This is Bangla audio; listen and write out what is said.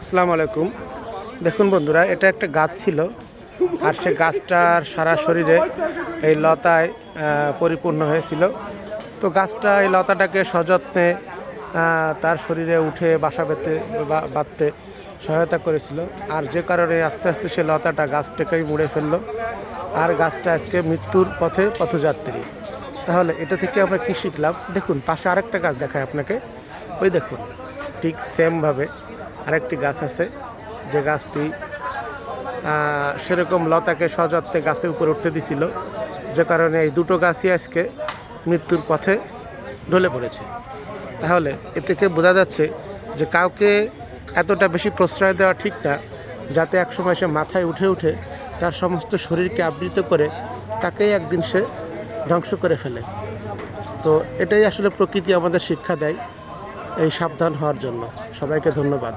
আসসালামু আলাইকুম। দেখুন বন্ধুরা, এটা একটা গাছ ছিল, আর সে গাছটার সারা শরীরে এই লতায় পরিপূর্ণ হয়েছিল। তো গাছটা এই লতাটাকে সযত্নে তার শরীরে উঠে বাসা বাঁধতে সহায়তা করেছিল, আর যে কারণে আস্তে আস্তে সে লতাটা গাছটাকেই মুড়ে ফেললো, আর গাছটা আজকে মৃত্যুর পথযাত্রী। তাহলে এটা থেকে আমরা কী শিখলাম? দেখুন, পাশে আরেকটা গাছ দেখায় আপনাকে। ওই দেখুন, ঠিক সেমভাবে আরেকটি গাছ আছে, যে গাছটি সেরকম লতাকে সযত্নে গাছের উপরে উঠতে দিছিল, যে কারণে এই দুটো গাছই আজকে মৃত্যুর পথে ঢলে পড়েছে। তাহলে এ থেকে বোঝা যাচ্ছে যে কাউকে এতটা বেশি প্রশ্রয় দেওয়া ঠিক না, যাতে একসময় সে মাথায় উঠে উঠে তার সমস্ত শরীরকে আবৃত করে তাকেই একদিন সে ধ্বংস করে ফেলে। তো এটাই আসলে প্রকৃতি আমাদের শিক্ষা দেয় এই সাবধান হওয়ার জন্য। সবাইকে ধন্যবাদ।